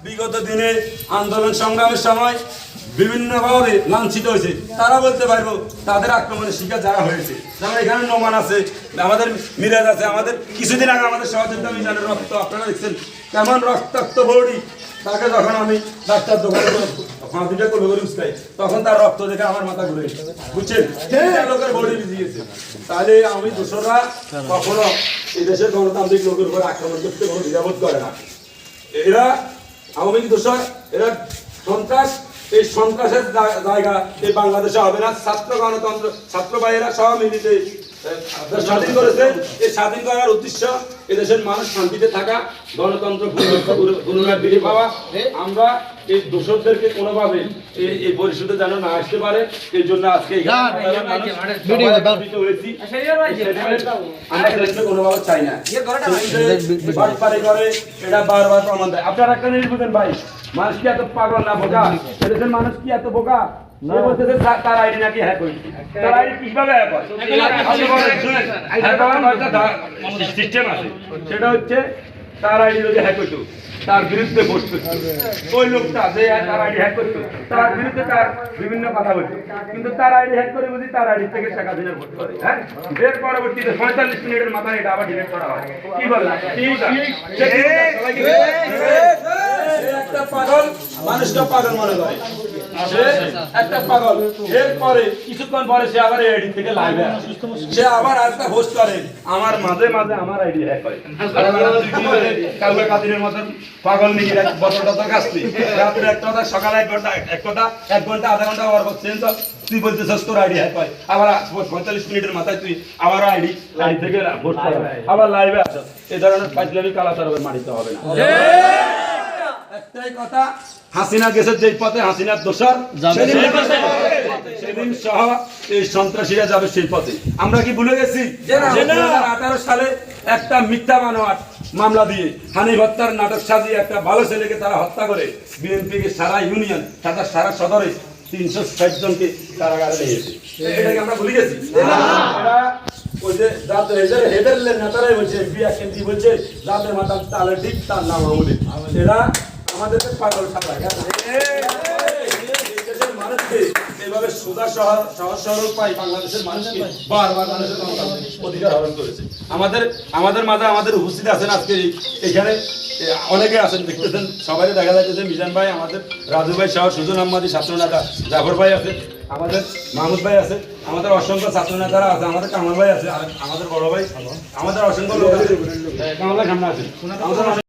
বিগত দিনে আন্দোলন সংগ্রামের সময় বিভিন্নভাবে লাঞ্ছিত হয়েছে, তারা বলতে পারবো তাদের আক্রমণের শিকার যারা হয়েছে। যেমন এখানে নোমান আছে, আমাদের মিরাজ আছে, আমাদের কিছুদিন আগে আমাদের সহযোগিতা মিজানের রক্ত আপনারা দেখছেন কেমন রক্তাক্ত বডি। তাকে যখন আমি ডাক্তার দোকানে ফাঁপিটা করবো করে উস্কাই, তখন তার রক্ত দেখে আমার মাথা ঘুরে বুঝছেন, লোকের বডি ভিজিয়েছে। তাহলে আমি দোষরা কখনো এই দেশের গণতান্ত্রিক লোকের উপর আক্রমণ করতে কোনো দ্বিধাবোধ করে না। এরা আওয়ামী লীগ দোষর, এরা সন্ত্রাস। এই সন্ত্রাসের জায়গা এই বাংলাদেশে হবে না। ছাত্র গণতন্ত্র ছাত্র ভাইয়েরা সব মিলিতে স্বাধীন করেছে। এই স্বাধীন করার উদ্দেশ্য এদেশের মানুষ শান্তিতে থাকা, গণতন্ত্র পুনরায় ফিরে পাওয়া। আমরা এই দোষরদেরকে কোনোভাবে এই পরিষদে যেন না আসতে পারে, এই জন্য আজকে আমরা কোনোভাবে চাই না। এটা বারবার প্রমাণ দেয়। আপনারা একটা জিনিস বুঝেন ভাই, মানুষ কি এত পাগল না বোকা? এদেশের মানুষ কি এত বোকা? তার আইডি নাকি হ্যাক হয়েছে। তার আইডি কিভাবে হ্যাক হয়? সিস্টেম আছে, সেটা হচ্ছে তার আইডি যদি হ্যাক হইতো, তার বিরুদ্ধে পোস্ট করতো ওই লোকটা, যে তার আইডি হ্যাক করতো, তার বিরুদ্ধে তার বিভিন্ন কথা বলতো। কিন্তু তার আইডি হ্যাক করে বুঝি তার আইডি থেকে শেখ হাসিনার ভোট করে। হ্যাঁ, এর পরবর্তীতে 45 মিনিটের মাথায় এটা আবার ডিলিট করা হয়। কি বলে একটা পাগল, মানুষটা পাগল মনে করে, একটা পাগল। এরপরে কিছুক্ষণ পরে সে আবার আইডি থেকে লাইভে আসে, সে আবার একটা হোস্ট করে, আমার মাঝে মাঝে আমার আইডি হ্যাক হয়। কালকে কাদিরের মতন পাগল নিয়ে বছরটা তো কাছলি, রাত্রে একটা কথা, সকালে এক ঘন্টা এক কথা, 1 ঘন্টা আধা ঘন্টা আবার চেঞ্জ। তুই বলতেছিস তোর আইডি হ্যাক হয়, আবার 45 মিনিটের মাথায় তুই আবার আইডি থেকে হোস্ট করে আবার লাইভে আসো। এই ধরনের ফাইজলামি কালাচার মানিতে হবে না। একটাই কথা, হাসিনা গেছে যেই পথে, হাসিনার দোষর সেদিন সহ এই সন্ত্রাসীরা যাবে সেই পথে। আমরা কি ভুলে গেছি? 2018 সালে একটা মিথ্যা মামলা দিয়ে হানিফ হত্যার নাটক সাজিয়ে একটা ভালো ছেলেকে তারা হত্যা করে বিএনপিকে সারা ইউনিয়ন সারা সদরে 360 জনকে কারাগারে নিয়েছে। এটাকে আমরা ভুলে গেছি? ওই যে হেদের নেতারাই বলছে, এমপি বলছে যাদের মাথা তালে ঠিক তার নাম আমলে। এরা আমাদেরকে পাগল সাপড়ায় মানুষকে এইভাবে সোজা সহজ সরল পাই বাংলাদেশের মানুষকে বারবার মানুষের অধিকার হরণ করেছে। আমাদের মাঝে আমাদের উপস্থিত আছেন আজকে এখানে অনেকে আছেন, দেখতেছেন সবাই দেখা যাচ্ছে। মিজান ভাই, আমাদের রাজু ভাই সহ, সুজন আহমদি ছাত্র নেতা, জাফর ভাই আছে, আমাদের মাহমুদ ভাই আছে, আমাদের অসংখ্য ছাত্র নেতারা আছে, আমাদের কামাল ভাই আছে, আমাদের বড় ভাই, আমাদের অসংখ্য লোক আছে। কামাল ভাই সামনে আছে।